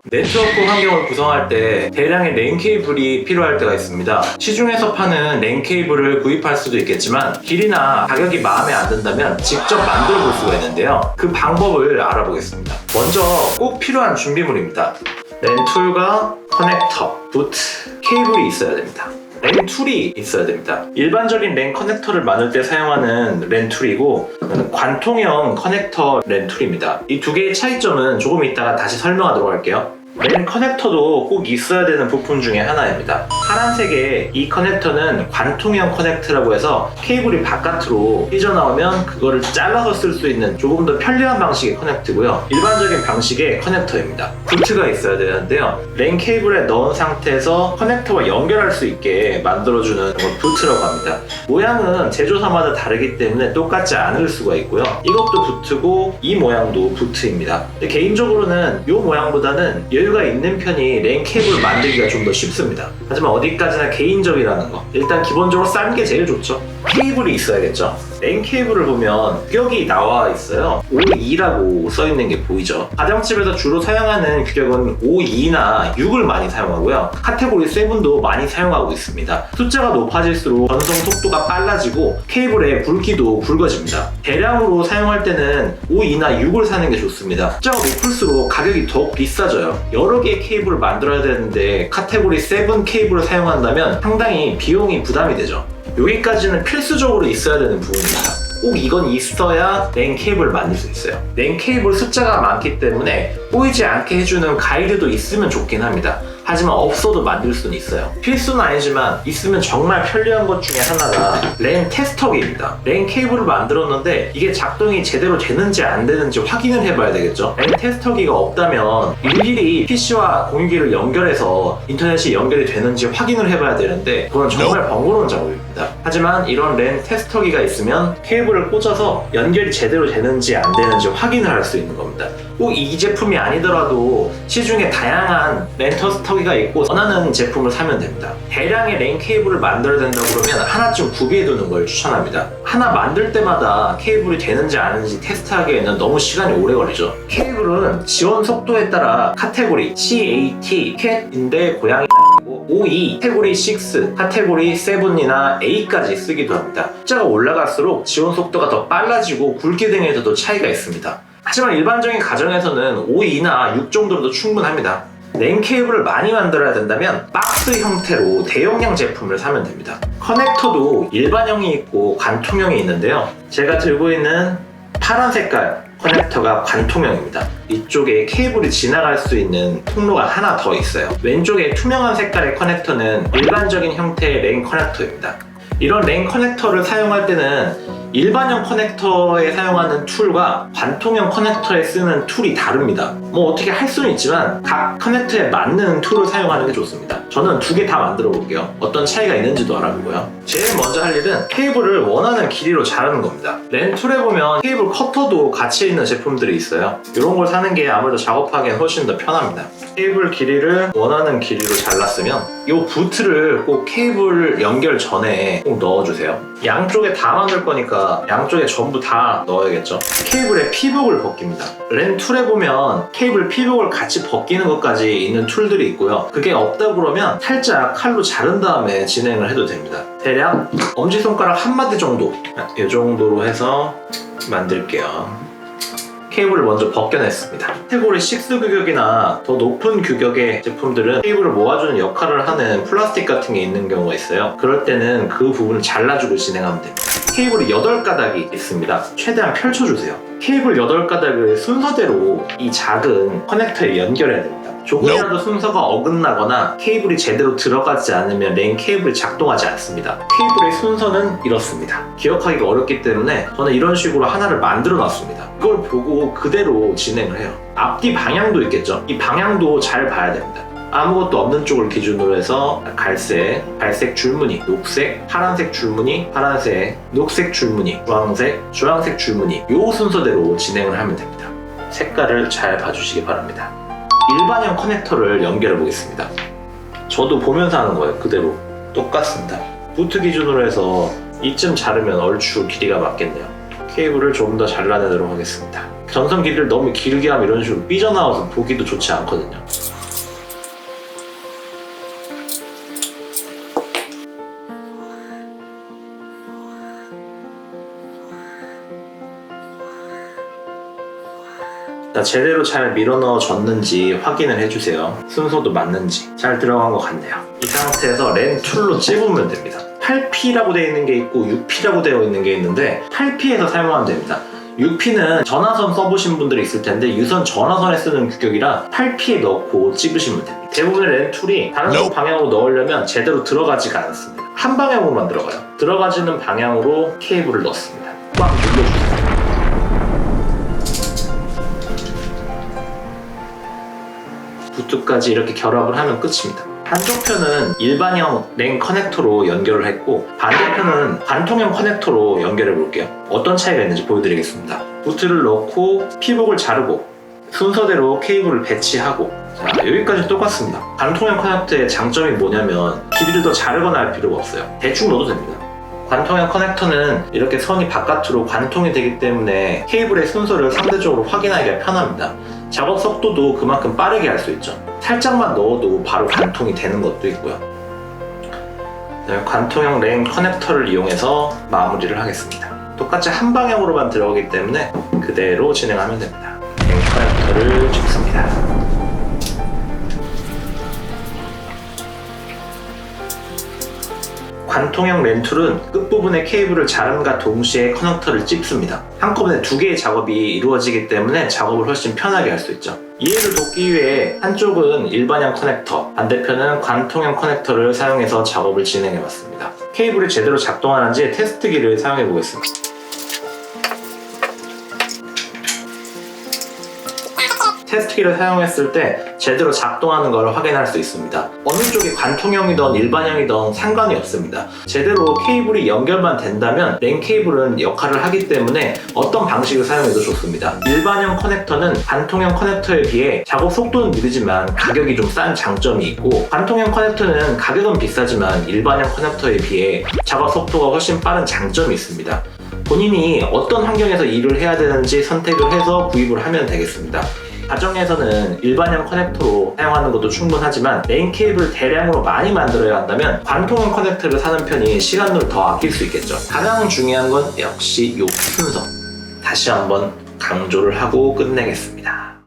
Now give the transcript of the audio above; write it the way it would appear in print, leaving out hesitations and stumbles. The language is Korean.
네트워크 환경을 구성할 때 대량의 랜 케이블이 필요할 때가 있습니다. 시중에서 파는 랜 케이블을 구입할 수도 있겠지만 길이나 가격이 마음에 안 든다면 직접 만들어 볼 수가 있는데요. 그 방법을 알아보겠습니다. 먼저 꼭 필요한 준비물입니다. 랜 툴과 커넥터, 부트, 케이블이 있어야 됩니다. 랜 툴이 있어야 됩니다. 일반적인 랜 커넥터를 만들 때 사용하는 랜 툴이고 관통형 커넥터 랜 툴입니다. 이 두 개의 차이점은 조금 이따가 다시 설명하도록 할게요. 랜 커넥터도 꼭 있어야 되는 부품 중에 하나입니다. 파란색의 이 커넥터는 관통형 커넥터라고 해서 케이블이 바깥으로 삐져나오면 그거를 잘라서 쓸 수 있는 조금 더 편리한 방식의 커넥터고요. 일반적인 방식의 커넥터입니다. 부트가 있어야 되는데요. 랜 케이블에 넣은 상태에서 커넥터와 연결할 수 있게 만들어주는 걸 부트라고 합니다. 모양은 제조사마다 다르기 때문에 똑같지 않을 수가 있고요. 이것도 부트고 이 모양도 부트입니다. 개인적으로는 이 모양보다는 여유가 있는 편이 랜 케이블 만들기가 좀 더 쉽습니다. 하지만 어디까지나 개인적이라는 거. 일단 기본적으로 싼 게 제일 좋죠. 케이블이 있어야겠죠. 랜 케이블을 보면 규격이 나와 있어요. 52라고 써있는 게 보이죠. 가정집에서 주로 사용하는 규격은 52나 6을 많이 사용하고요. 카테고리 7도 많이 사용하고 있습니다. 숫자가 높아질수록 전송 속도가 빨라지고 케이블의 굵기도 굵어집니다. 대량으로 사용할 때는 52나 6을 사는 게 좋습니다. 숫자가 높을수록 가격이 더 비싸져요. 여러 개의 케이블을 만들어야 되는데 카테고리 7 케이블을 사용한다면 상당히 비용이 부담이 되죠. 여기까지는 필수적으로 있어야 되는 부분입니다. 꼭 이건 있어야 랜 케이블을 만들 수 있어요. 랜 케이블 숫자가 많기 때문에 꼬이지 않게 해주는 가이드도 있으면 좋긴 합니다. 하지만 없어도 만들 수는 있어요. 필수는 아니지만 있으면 정말 편리한 것 중에 하나가 랜 테스터기입니다. 랜 케이블을 만들었는데 이게 작동이 제대로 되는지 안 되는지 확인을 해봐야 되겠죠. 랜 테스터기가 없다면 일일이 PC와 공유기를 연결해서 인터넷이 연결이 되는지 확인을 해봐야 되는데 그건 정말 번거로운 작업입니다. 하지만 이런 랜 테스터기가 있으면 케이블을 꽂아서 연결이 제대로 되는지 안 되는지 확인을 할 수 있는 겁니다. 꼭 이 제품이 아니더라도 시중에 다양한 랜 테스터기가 있고 원하는 제품을 사면 됩니다. 대량의 랜 케이블을 만들어야 된다고 그러면 하나쯤 구비해두는 걸 추천합니다. 하나 만들 때마다 케이블이 되는지 아닌지 테스트하기에는 너무 시간이 오래 걸리죠. 케이블은 지원 속도에 따라 카테고리 CAT, CAT인데 고양이 OE, 카테고리 6, 카테고리 7이나 A까지 쓰기도 합니다. 숫자가 올라갈수록 지원 속도가 더 빨라지고 굵기 등에서도 차이가 있습니다. 하지만 일반적인 가정에서는 5, 2나 6 정도로도 충분합니다. 랜 케이블을 많이 만들어야 된다면 박스 형태로 대용량 제품을 사면 됩니다. 커넥터도 일반형이 있고 관통형이 있는데요. 제가 들고 있는 파란 색깔 커넥터가 관통형입니다. 이쪽에 케이블이 지나갈 수 있는 통로가 하나 더 있어요. 왼쪽에 투명한 색깔의 커넥터는 일반적인 형태의 랜 커넥터입니다. 이런 랜 커넥터를 사용할 때는 일반형 커넥터에 사용하는 툴과 관통형 커넥터에 쓰는 툴이 다릅니다. 뭐 어떻게 할 수는 있지만 각 커넥터에 맞는 툴을 사용하는 게 좋습니다. 저는 두 개 다 만들어 볼게요. 어떤 차이가 있는지도 알아보고요. 제일 먼저 할 일은 케이블을 원하는 길이로 자르는 겁니다. 랜 툴에 보면 케이블 커터도 같이 있는 제품들이 있어요. 이런 걸 사는 게 아무래도 작업하기엔 훨씬 더 편합니다. 케이블 길이를 원하는 길이로 잘랐으면 이 부트를 꼭 케이블 연결 전에 꼭 넣어주세요. 양쪽에 다 만들 거니까 양쪽에 전부 다 넣어야겠죠. 케이블의 피복을 벗깁니다. 랜 툴에 보면 케이블 피복을 같이 벗기는 것까지 있는 툴들이 있고요. 그게 없다 그러면 살짝 칼로 자른 다음에 진행을 해도 됩니다. 대략 엄지손가락 한 마디 정도, 이 정도로 해서 만들게요. 케이블을 먼저 벗겨냈습니다. 카테고리 6 규격이나 더 높은 규격의 제품들은 케이블을 모아주는 역할을 하는 플라스틱 같은 게 있는 경우가 있어요. 그럴 때는 그 부분을 잘라주고 진행하면 됩니다. 케이블이 8가닥이 있습니다. 최대한 펼쳐주세요. 케이블 8가닥을 순서대로 이 작은 커넥터에 연결해야 됩니다. 조금이라도 순서가 어긋나거나 케이블이 제대로 들어가지 않으면 랜 케이블이 작동하지 않습니다. 케이블의 순서는 이렇습니다. 기억하기가 어렵기 때문에 저는 이런 식으로 하나를 만들어 놨습니다. 이걸 보고 그대로 진행을 해요. 앞뒤 방향도 있겠죠. 이 방향도 잘 봐야 됩니다. 아무것도 없는 쪽을 기준으로 해서 갈색 줄무늬, 녹색, 파란색 줄무늬, 파란색, 녹색 줄무늬, 주황색 줄무늬 이 순서대로 진행을 하면 됩니다. 색깔을 잘 봐주시기 바랍니다. 일반형 커넥터를 연결해 보겠습니다. 저도 보면서 하는 거예요. 그대로 똑같습니다. 부트 기준으로 해서 이쯤 자르면 얼추 길이가 맞겠네요. 케이블을 조금 더 잘라내도록 하겠습니다. 전선 길이를 너무 길게 하면 이런 식으로 삐져나와서 보기도 좋지 않거든요. 자, 제대로 잘 밀어 넣어졌는지 확인을 해주세요. 순서도 맞는지 잘 들어간 것 같네요. 이 상태에서 렌 툴로 찝으면 됩니다. 8P라고 되어 있는 게 있고 6P라고 되어 있는 게 있는데 8P에서 사용하면 됩니다. 6P는 전화선 써보신 분들이 있을 텐데 유선 전화선에 쓰는 규격이라 8P에 넣고 찝으시면 됩니다. 대부분의 렌 툴이 다른 방향으로 넣으려면 제대로 들어가지가 않습니다. 한 방향으로만 들어가요. 들어가지는 방향으로 케이블을 넣습니다. 꽉 눌러주세요. 부트까지 이렇게 결합을 하면 끝입니다. 한쪽 편은 일반형 랜 커넥터로 연결을 했고 반대편은 관통형 커넥터로 연결해 볼게요. 어떤 차이가 있는지 보여드리겠습니다. 부트를 넣고 피복을 자르고 순서대로 케이블을 배치하고, 자, 여기까지 똑같습니다. 관통형 커넥터의 장점이 뭐냐면 길이를 더 자르거나 할 필요가 없어요. 대충 넣어도 됩니다. 관통형 커넥터는 이렇게 선이 바깥으로 관통이 되기 때문에 케이블의 순서를 상대적으로 확인하기가 편합니다. 작업 속도도 그만큼 빠르게 할 수 있죠. 살짝만 넣어도 바로 관통이 되는 것도 있고요. 관통형 랜 커넥터를 이용해서 마무리를 하겠습니다. 똑같이 한 방향으로만 들어가기 때문에 그대로 진행하면 됩니다. 랜 커넥터를 줍습니다. 관통형 랜 툴은 끝부분에 케이블을 자름과 동시에 커넥터를 찝습니다. 한꺼번에 두 개의 작업이 이루어지기 때문에 작업을 훨씬 편하게 할 수 있죠. 이해를 돕기 위해 한쪽은 일반형 커넥터, 반대편은 관통형 커넥터를 사용해서 작업을 진행해 봤습니다. 케이블이 제대로 작동하는지 테스트기를 사용해 보겠습니다. 테스트기를 사용했을 때 제대로 작동하는 걸 확인할 수 있습니다. 어느 쪽이 관통형이든 일반형이든 상관이 없습니다. 제대로 케이블이 연결만 된다면 랜 케이블은 역할을 하기 때문에 어떤 방식을 사용해도 좋습니다. 일반형 커넥터는 관통형 커넥터에 비해 작업 속도는 느리지만 가격이 좀 싼 장점이 있고, 관통형 커넥터는 가격은 비싸지만 일반형 커넥터에 비해 작업 속도가 훨씬 빠른 장점이 있습니다. 본인이 어떤 환경에서 일을 해야 되는지 선택을 해서 구입을 하면 되겠습니다. 가정에서는 일반형 커넥터로 사용하는 것도 충분하지만 랜 케이블을 대량으로 많이 만들어야 한다면 관통형 커넥터를 사는 편이 시간을 더 아낄 수 있겠죠. 가장 중요한 건 역시 요 순서. 다시 한번 강조를 하고 끝내겠습니다.